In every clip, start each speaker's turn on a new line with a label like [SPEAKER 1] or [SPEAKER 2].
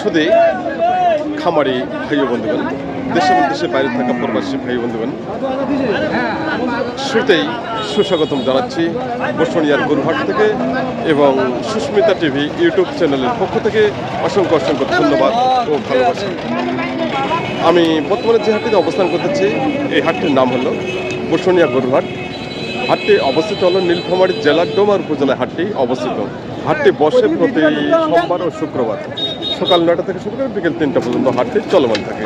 [SPEAKER 1] শুধু খামারি ভাই বন্ধুগণ, দেশে বিদেশের বাইরে থাকা প্রবাসী ভাই বন্ধুগণ, শুরুতেই সুস্বাগতম জানাচ্ছি বসুনিয়ার গরুহাট থেকে এবং সুস্মিতা টিভি ইউটিউব চ্যানেলের পক্ষ থেকে অসংখ্য অসংখ্য ধন্যবাদ ও ভালোবাসা। আমি বর্তমানে যে হাটটিতে অবস্থান করতেছি, এই হাটটির নাম হলো বসুনিয়া গরুহাট। হাটটি অবস্থিত হলো নীলফামারী জেলার ডোমার উপজেলায় হাটটি অবস্থিত। হাটটি বসে প্রতি সোমবার ও শুক্রবার সকাল 9টা থেকে শুরু করে বিকেল 3টা পর্যন্ত হাটটি চলমান থাকে।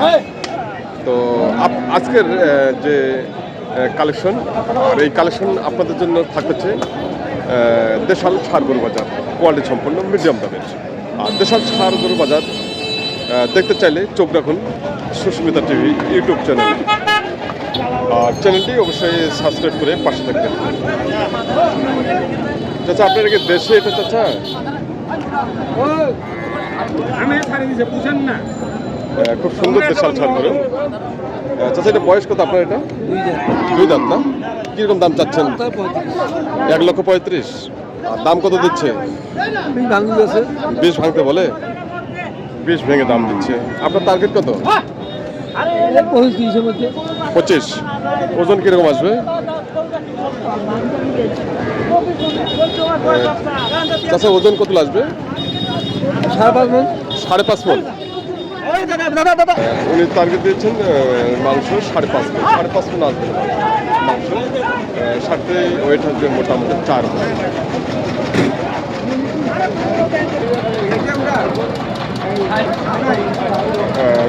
[SPEAKER 1] তো আজকের যে কালেকশন, আর এই কালেকশন আপনাদের জন্য থাকতেছে দেশাল ষাঁড় গরু বাজার, কোয়ালিটি সম্পন্ন মিডিয়াম দামের। আর দেশাল ষাঁড় গরু বাজার দেখতে চাইলে চোখ রাখুন সুস্মিতা টিভি ইউটিউব চ্যানেলে। আর চ্যানেলটি অবশ্যই সাবস্ক্রাইব করে পাশে থাকবেন। চাচা, আপনার কি দেশে এটা চাচা? খুব সুন্দর দেশাল ষাঁড় গরু। চাচা, এটা বয়স কত আপনার? এটা 2 দাঁত না? কিরকম দাম চাচ্ছেন? 1,35,000। আর দাম কত দিচ্ছে? 20 ভাঙতে বলে, 20 ভেঙে দাম দিচ্ছে। আপনার টার্গেট কত? 25। ওজন কিরকম আসবে? চাচা, ওজন কত আসবে? 5.5 মণ। উনি টার্গেট দিয়েছেন মাংস 5.5 মণ। 5.5 মণ আসবে মাংস। সাথে ওয়েট আসবে মোটামুটি 4 মণ।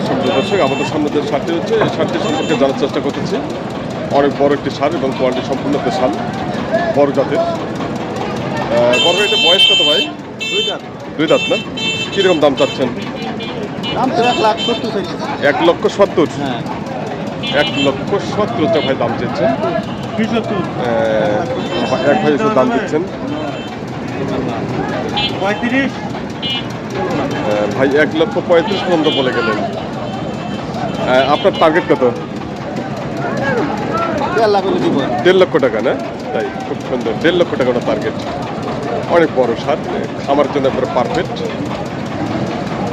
[SPEAKER 1] সুপ্রিয় দর্শক, আমাদের সামনে যে ষাঁড়টি হচ্ছে, এই ষাঁড়টি সম্পর্কে জানার চেষ্টা করতেছি। অনেক বড় একটি ষাঁড় এবং কোয়ালিটি সম্পূর্ণ দেশাল বড় জাতের। বড়, এটা বয়স কত ভাই? 2 দাঁত না? কিরকম দাম চাচ্ছেন? 1,70,000। 1,70,000 ভাই দাম চাচ্ছেন। এক ভাই এসে দাম দিচ্ছেন। ভাই 1,35,000 পর্যন্ত বলে গেলেন। আপনার টার্গেট কত? 1.5 লক্ষ টাকা না? তাই, খুব সুন্দর। 1.5 লক্ষ টাকা টার্গেট। অনেক বড় ষাঁড়, খামার জন্য একবারে পারফেক্ট।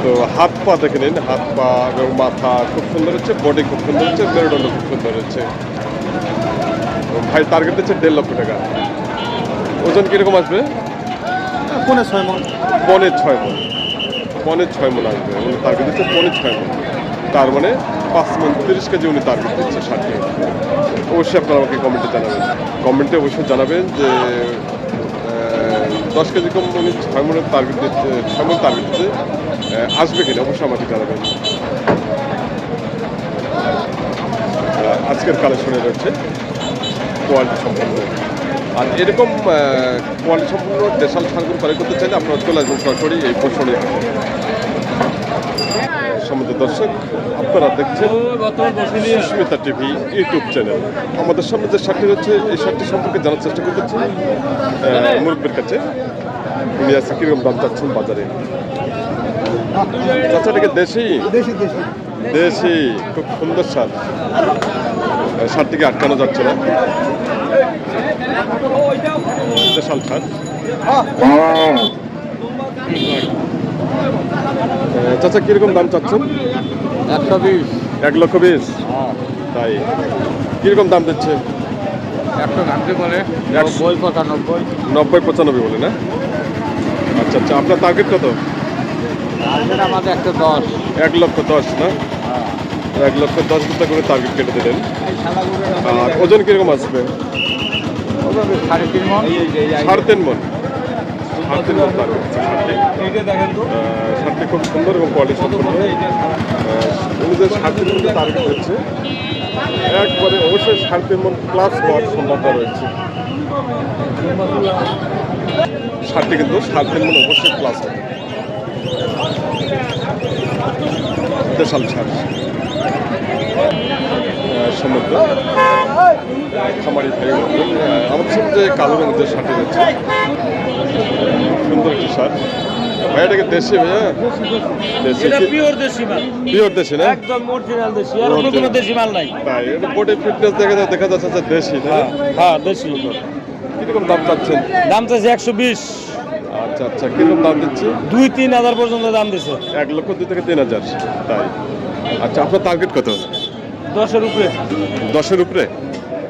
[SPEAKER 1] তো হাত পা দেখে নিন, হাত পা এবং মাথা খুব সুন্দর হচ্ছে, বডি খুব সুন্দর হচ্ছে, মেরুদণ্ড খুব সুন্দর হচ্ছে। ভাই টার্গেট দিচ্ছে 1.5 লক্ষ টাকা। ওজন কিরকম আসবে?
[SPEAKER 2] 6.5 মণ।
[SPEAKER 1] 6.5 মণ। 6.5 মণ আসবে। উনি টার্গেট দিচ্ছে 6.5 মণ। তার মানে 5 মণ 30 কেজি উনি টার্গেট দিচ্ছে ষাঁড়টি। অবশ্যই আপনারা আমাকে কমেন্টে জানাবেন। কমেন্টে অবশ্যই জানাবেন যে 10 কেজি কম উনি 6 মণের টার্গেট দিচ্ছে, 6 মণ টার্গেট দিচ্ছে, আসবে কিনা অবশ্যই আমাকে জানাবেন। আজকের কালেকশনে রয়েছে কোয়ালিটি সম্পন্ন। আর এরকম কোয়ালিটি সম্পন্ন দেশাল ষাঁড়গুলো ক্রয় করতে চাইলে আপনারা চলে আসবেন সরাসরি এই বসুনিয়া। সম্মানিত দর্শক, আপনারা দেখছেন সুস্মিতা টিভি ইউটিউব চ্যানেল। আমাদের সামনে যে ষাঁড়টি রয়েছে, এই ষাঁড়টি সম্পর্কে জানার চেষ্টা করতেছি মুরব্বীর কাছে। উনি আছে কিরকম দাম চাচ্ছেন বাজারে? চাচাটাকে দেশি? দেশি, খুব সুন্দর ষাঁড়। ষাঁড়টিকে আটকানো যাচ্ছে না, দেশাল ষাঁড়। চাচা, কিরকম দাম চাচ্ছেন?
[SPEAKER 2] 120।
[SPEAKER 1] 1,20,000। তাই, কিরকম দাম দিচ্ছে?
[SPEAKER 2] 190 বলে,
[SPEAKER 1] 90-95 বলে না? আচ্ছা আচ্ছা, আপনার টার্গেট কত?
[SPEAKER 2] আমাদের 110।
[SPEAKER 1] 1,10,000 না? 1,10,000 করে টার্গেট কেটে দিলেন। আর ওজন কিরকম আসবে?
[SPEAKER 2] 3.5 মণ।
[SPEAKER 1] 3.5 মণ। 3.5 মণ টার্গেট। ষাঁড়টি খুব সুন্দর এবং কোয়ালিটি সম্পন্ন। উনি যে 3.5 মণ টার্গেট দিচ্ছে, একবারে অবশ্যই 3.5 মণ প্লাস হওয়ার সম্ভাবনা রয়েছে। ষাঁড়টি কিন্তু 3.5 মণ অবশ্যই প্লাস হবে। দেশাল ষাঁড় সমুদ্র খামারি ভাই। আমাদের সাথে যে কালো রঙের যে ষাঁড়টি রয়েছে, সুন্দর একটি ষাঁড়। ভাই, এটাকে দেশি? ভাইয়া দেশি,
[SPEAKER 2] পিওর দেশি মাল।
[SPEAKER 1] পিওর দেশি না?
[SPEAKER 2] একদম অরিজিনাল দেশি, আর অন্য কোনো দেশি মাল নাই।
[SPEAKER 1] তাই, এটা বডি ফিটনেস দেখা যাচ্ছে যে দেশি।
[SPEAKER 2] হ্যাঁ দেশি।
[SPEAKER 1] কিরকম দাম চাচ্ছেন?
[SPEAKER 2] দাম চাইছে 120।
[SPEAKER 1] আচ্ছা আচ্ছা, কিরকম দাম দিচ্ছে?
[SPEAKER 2] 2-3 হাজার পর্যন্ত দাম দিছে।
[SPEAKER 1] 1,02,000 থেকে 3,000, তাই? আচ্ছা, আপনার টার্গেট কত?
[SPEAKER 2] 10-এর উপরে।
[SPEAKER 1] 10-এর উপরে?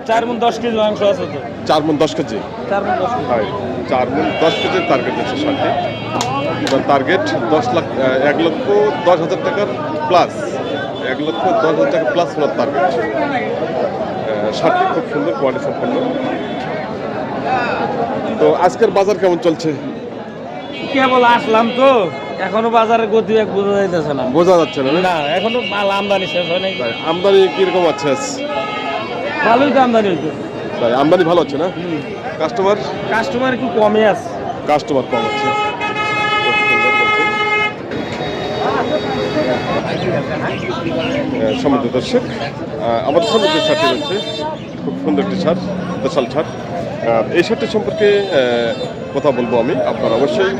[SPEAKER 2] 4 মণ 10 কেজি মাংস আছে তো।
[SPEAKER 1] 4 মণ 10 কেজি?
[SPEAKER 2] 4 মণ 10 কেজি।
[SPEAKER 1] হয়, 4 মণ 10 কেজির টার্গেট দিচ্ছে ষাটটি। এবার টার্গেট 1,10,10,000 টাকার প্লাস, 1,10,000 টাকা প্লাস ওনার টার্গেট। ষাটটি খুব সুন্দর কোয়ালিটি সম্পন্ন। তো আজকের বাজার কেমন চলছে?
[SPEAKER 2] কেবল আসলাম তো, এখনো বাজারের গতি এক বোঝা যাইতেছে না।
[SPEAKER 1] বোঝা যাচ্ছে না?
[SPEAKER 2] না, এখনো মাল আমদানি শেষ হয় নাই।
[SPEAKER 1] তাই আমদানি কিরকম আছে আজ?
[SPEAKER 2] ভালোই তো আমদানি হইতো।
[SPEAKER 1] তাই আমদানি ভালো হচ্ছে না? কাস্টমার
[SPEAKER 2] কাস্টমার একটু কমে আছে।
[SPEAKER 1] কাস্টমার কম আছে। সমৃদ্ধ দর্শক, আমাদের সামনে যে শার্টটি রয়েছে খুব সুন্দর একটি শার্ট, দেশাল শার্ট। এই শার্টটি সম্পর্কে কথা বলবো আমি, আপনারা অবশ্যই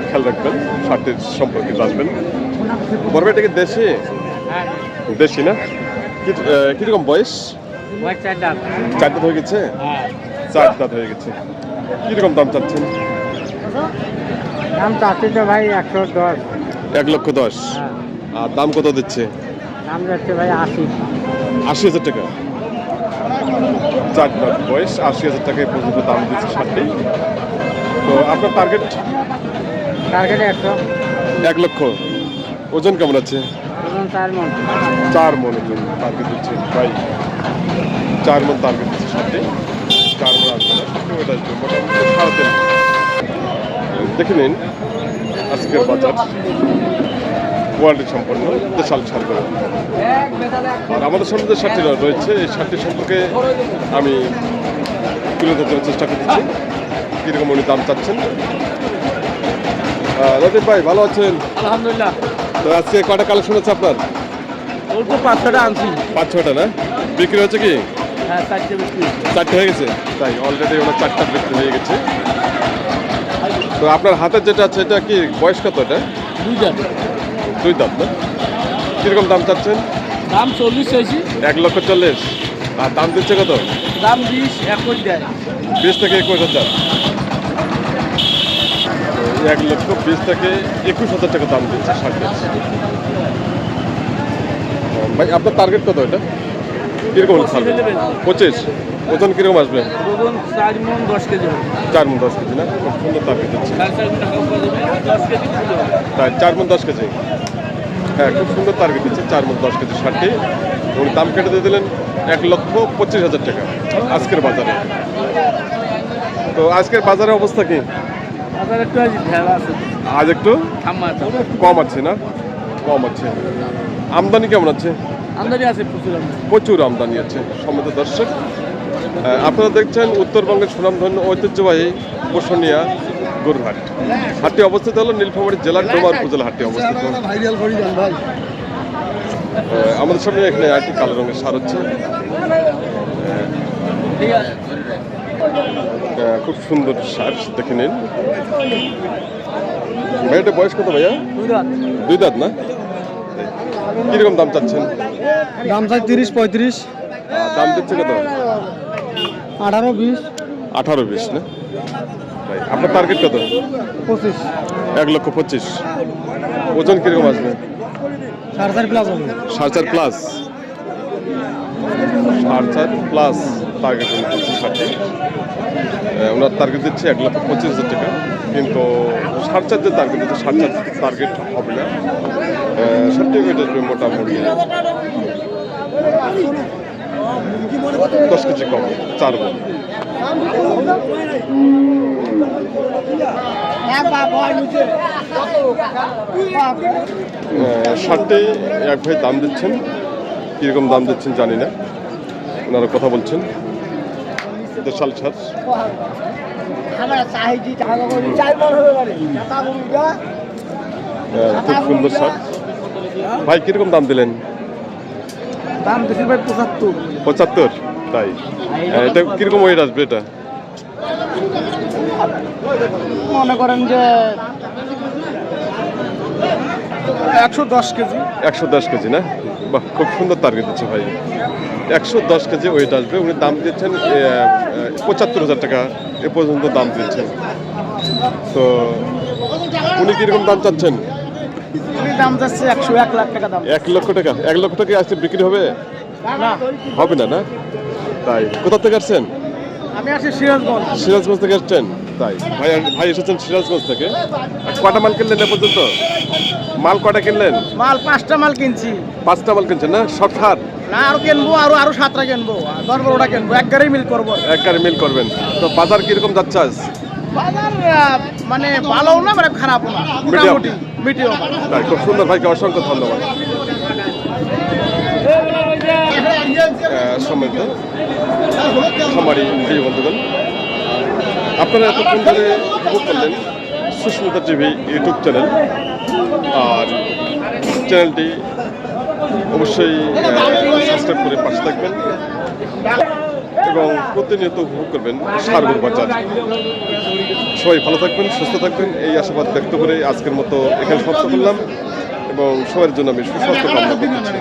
[SPEAKER 1] খেয়াল রাখবেন, শার্টটির সম্পর্কে জানবেন। বড় এটাকে দেশি দেশি না? কিরকম বয়স? 4 দাঁত হয়ে গেছে? 4 দাঁত হয়ে গেছে। কিরকম দাম চাচ্ছেন?
[SPEAKER 2] দাম চাচ্ছি তো ভাই 110।
[SPEAKER 1] 1,10,000। আর দাম কত দিচ্ছে?
[SPEAKER 2] দাম যাচ্ছে ভাই
[SPEAKER 1] 80,000 টাকা। 4 দাঁত বয়স, 80,000 টাকায় পর্যন্ত দাম দিচ্ছে শার্টটি। তো আপনার টার্গেট?
[SPEAKER 2] টার্গেট 100।
[SPEAKER 1] 1 লক্ষ। ওজন কেমন আছে?
[SPEAKER 2] 4 মণ।
[SPEAKER 1] 4 মণ ওজন টার্গেট দিচ্ছে ভাই। 4 মণ টার্গেট দিচ্ছে শার্টটি। 4 মণ আসবে না, ওটা আসবে মোটামুটি 3.5। দেখে নিন আজকের বাজার কোয়ালিটি সম্পন্ন দেশাল শাড়িগুলো। আর আমাদের সামনে যে শার্টটি রয়েছে, এই শার্টটি সম্পর্কে আমি তুলে ধরতে চেষ্টা করছি কীরকম উনি দাম চাচ্ছেন। রাজীব ভাই, ভালো আছেন?
[SPEAKER 2] আলহামদুলিল্লাহ।
[SPEAKER 1] তো আজকে কটা কালেকশন আছে আপনার?
[SPEAKER 2] ওর তো 5-6টা আনছি।
[SPEAKER 1] 5-6টা না? বিক্রি হচ্ছে কি?
[SPEAKER 2] হ্যাঁ, 4টে বিক্রি।
[SPEAKER 1] 4টে হয়ে গেছে? তাই অলরেডি ওনার 4টা বিক্রি হয়ে গেছে। তো আপনার হাতের যেটা আছে এটা কি বয়স কত? এটা
[SPEAKER 2] 2 দাঁত।
[SPEAKER 1] 2 দাঁত না? কীরকম দাম চাচ্ছেন?
[SPEAKER 2] দাম 40 চাইছি।
[SPEAKER 1] 1,40,000। আর দাম দিচ্ছে কত?
[SPEAKER 2] দাম 20-21 দেয়।
[SPEAKER 1] 20 থেকে 21,000। 1,20,000 থেকে 21,000 টাকা দাম দিচ্ছে শার্টের। ভাই আপনার টার্গেট কত এটা? কীরকম ছাড়বে? 25। ওজন কীরকম আসবে?
[SPEAKER 2] ওজন 4 মণ 10 কেজি হবে।
[SPEAKER 1] 4 মণ 10 কেজি না? খুব সুন্দর টার্গেট দিচ্ছে।
[SPEAKER 2] 4.5 মণ টাকা পাওয়া যাবে, 10 কেজি ফুল হবে।
[SPEAKER 1] তাই 4 মণ 10 কেজি। হ্যাঁ, খুব সুন্দর টার্গেট দিচ্ছে 4 মণ 10 কেজি শার্টটি। উনি দাম কেটে দিয়ে দিলেন 1,25,000 টাকা আজকের বাজারে। তো আজকের বাজারের অবস্থা কি?
[SPEAKER 2] বাজার একটু আজ ভেড়া আছে।
[SPEAKER 1] আজ একটু
[SPEAKER 2] থাম্মা
[SPEAKER 1] কম আছে না? কম আছে। আমদানি কেমন আছে?
[SPEAKER 2] আমদানি আছে প্রচুর আমদানি।
[SPEAKER 1] প্রচুর আমদানি আছে। সম্মানিত দর্শক, আপনারা দেখছেন উত্তরবঙ্গের সুনামধন্য ঐতিহ্যবাহী বসুনিয়া গরুহাট। হাটটি অবস্থিত হলো নীলফামারী জেলার ডোমার উপজেলা হাটটি অবস্থিত। আমাদের সামনে এখানে আরেকটি কালো রঙের সার হচ্ছে। খুব সুন্দর সার, দেখে নিন। ভাই এটা বয়স কত ভাইয়া? 2 দাঁত না? কিরকম দাম চাচ্ছেন?
[SPEAKER 2] দাম চাই 30-35।
[SPEAKER 1] দাম দিচ্ছে কত?
[SPEAKER 2] 18-20।
[SPEAKER 1] 18-20 না? ভাই আপনার টার্গেট কত?
[SPEAKER 2] 25।
[SPEAKER 1] 1,25,000। ওজন কিরকম আসবে?
[SPEAKER 2] 4.5 প্লাস হবে।
[SPEAKER 1] 4.5 প্লাস। 4.5 প্লাস টার্গেট দিচ্ছে শার্টটি। ওনার টার্গেট দিচ্ছে 1,25,000 টাকা, কিন্তু 4.5 যে টার্গেট দিচ্ছে 4.5 টার্গেট হবে না। শার্টটি ওইটা মোটামুটি 10 কেজি কম, 4 মণ। শার্টটি এক ভাই দাম দিচ্ছেন, কীরকম দাম দিচ্ছেন জানি না, ওনারা কথা বলছেন। দেশাল শার্ট, খুব সুন্দর শার্ট। ভাই কিরকম দাম দিলেন?
[SPEAKER 2] দাম বেশি ভাই 75।
[SPEAKER 1] 75? তাই এটা কিরকম ওয়েট আসবে? এটা
[SPEAKER 2] মনে করেন যে 110 কেজি।
[SPEAKER 1] 110 কেজি না? বাহ, খুব সুন্দর টার্গেট দিচ্ছে ভাই। 110 কেজি ওয়েট আসবে। উনি দাম দিচ্ছেন 75,000 টাকা এ পর্যন্ত দাম দিচ্ছেন। তো উনি কিরকম দাম চাচ্ছেন?
[SPEAKER 3] দাম যাচ্ছে 1 লাখ টাকা দাম।
[SPEAKER 1] 1 লক্ষ টাকা। 1 লক্ষ টাকা আজকে বিক্রি হবে?
[SPEAKER 3] না,
[SPEAKER 1] হবে না, না? তাই কোথা থেকে আসছেন?
[SPEAKER 3] আমি আসি সিরাজগঞ্জ।
[SPEAKER 1] সিরাজগঞ্জ থেকে আসছেন? তাই ভাই এসেছেন সিরাজগঞ্জ থেকে। কটা মাল কিনলেন এ পর্যন্ত? মাল কটা কিনলেন?
[SPEAKER 3] মাল 5টা মাল কিনছি।
[SPEAKER 1] 5টা মাল কিনছেন না? শর্টকাট
[SPEAKER 3] না, আরো কিনবো, আরো 7টা কিনবো, 10-12টা কিনবো, এক গাড়ি মিল করবো।
[SPEAKER 1] এক গাড়ি মিল করবেন। তো বাজার কিরকম যাচ্ছে আজ?
[SPEAKER 3] বাজার মানে ভালোও না মানে খারাপও না, মোটামুটি মিডিয়াম।
[SPEAKER 1] তাই খুব সুন্দর, ভাইকে অসংখ্য ধন্যবাদ। সম্মানিত খামারি প্রিয় বন্ধুগণ, আপনারা এতক্ষণ ধরে উপভোগ করলেন সুস্মিতা টিভি ইউটিউব চ্যানেল। আর চ্যানেলটি অবশ্যই সাবস্ক্রাইব করে পাশে থাকবেন এবং প্রতিনিয়ত উপভোগ করবেন সারগুর বাজার। সবাই ভালো থাকবেন, সুস্থ থাকবেন, এই আশাবাদ ব্যক্ত করে আজকের মতো এখানে সমাপ্ত করলাম এবং সবার জন্য আমি সুস্বাস্থ্য কামনা করছি।